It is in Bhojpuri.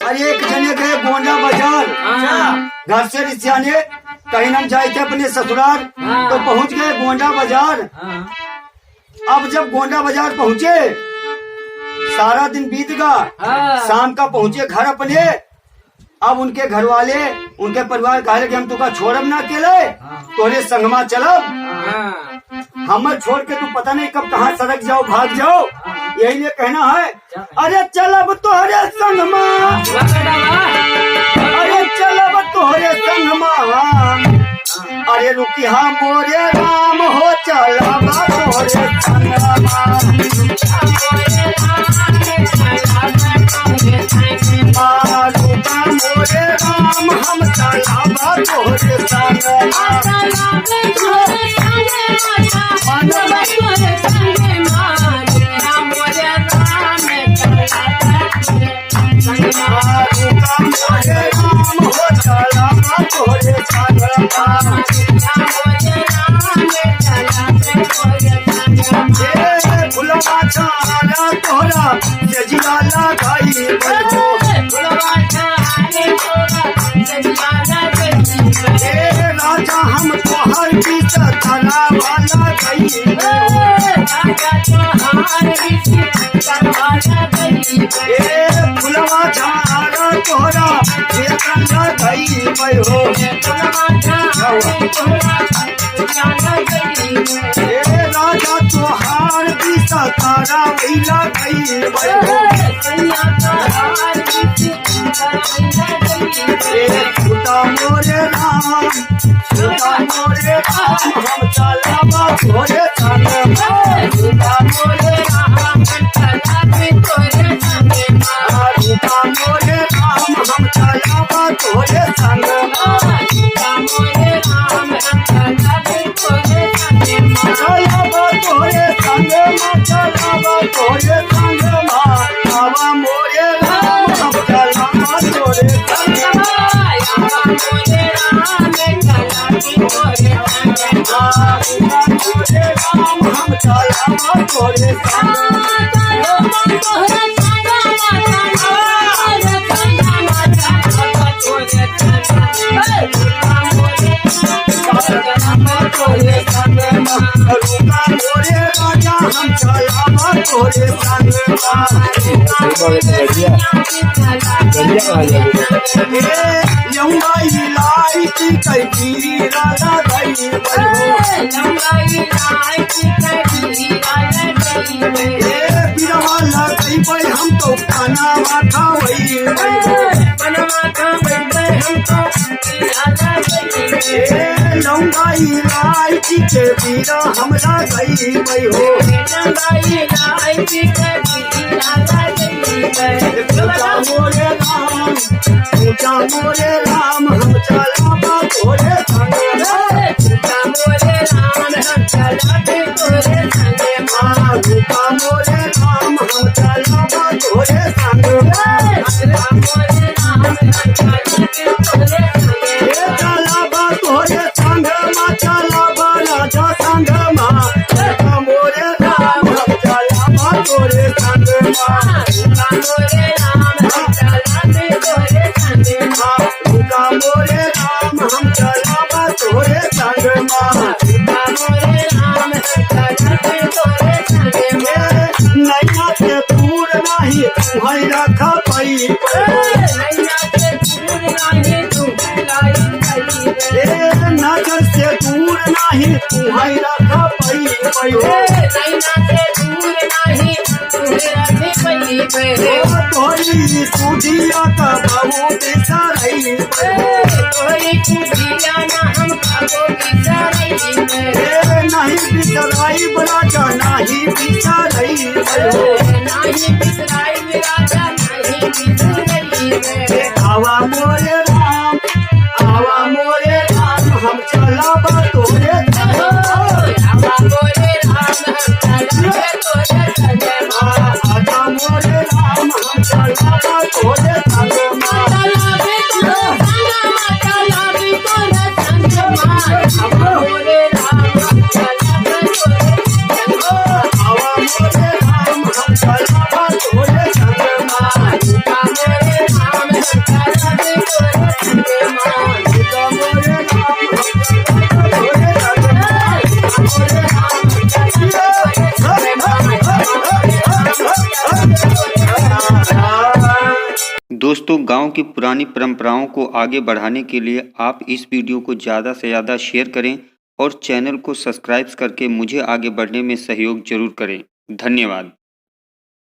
अरे एक जने गए गोंडा बाजार, घर से रिश्तियाने कहीं न जाए थे अपने ससुराल, तो पहुंच गए गोंडा बाजार। अब जब गोंडा बाजार पहुंचे, सारा दिन बीत गया, शाम का पहुंचे घर अपने। अब उनके घर वाले, उनके परिवार कहे कि हम तुका छोड़ब ना अकेले, तोरे संगमा चलब, हम छोड़ के तू पता नहीं कब कहाँ सड़क जाओ, भाग जाओ। यही लिए कहना है, अरे चलब तोहरे संगमा, अरे चलब तोहरे संगमा, अरे रुकिया मोरे राम हो चलब तोहरे संगमा, मोरे राम हम चलब तोहरे राजा हम तोहर बीच ताला वाला गई, फुलवा झाड़ा तोहरा गई हो, राजा तोहार बीच तारा वैला गई हो, खुदा मोरे राम, खुदा मोरे राम हम चलावा तोरे संगमा, खुदा मोरे राम खुदा मोरे राम हम चलावा तोरे संगमा, चलावा तोरे संगमा, चलावा तोरे संगमा, आवा मोरे राम हम चलावा तोरे संगमा, हम चलावा तोरे मोरे राजा हम चलावा तोरे संगमा, लंबाई लाइट कैदी राजा गई बिरवा लगई भाई हम तो खाना खावई, लंबाई लाइट के बीरा हमरा गई हो, मोरे राम, पूजा मोरे राम हम चलावा तोरे संगमा, मोरे राम हम चलावे तोरे संगमा, मोरे राम हम चलावा तोरे संगमा, चलावा तोरे संगमा, चलावा राजा संगमा, मोरे राम हम चलावा तोरे संगमा, मोरे राम हम चलावे तोरे संगमा, मोरे राम हम चलावा तोरे संगमा, मोरे राम हम चलावे तोरे संगमा, नैया के दूर नाही तुम्हारी रखा पई, नजर से दूर नाही तुम्हारी रखा पई, तोरी सूझिया का बाबू बिसरई, नहीं बिसराई राजा नहीं बिसरई, आवा मोरे राम, आवा मोरे राम हम चलावा तोरे संगमा, आजा मोरे राम हम चलावा तोरे संगमा, आवा मोरे राम हम दोस्तों, गांव की पुरानी परंपराओं को आगे बढ़ाने के लिए आप इस वीडियो को ज़्यादा से ज़्यादा शेयर करें और चैनल को सब्सक्राइब करके मुझे आगे बढ़ने में सहयोग जरूर करें। धन्यवाद।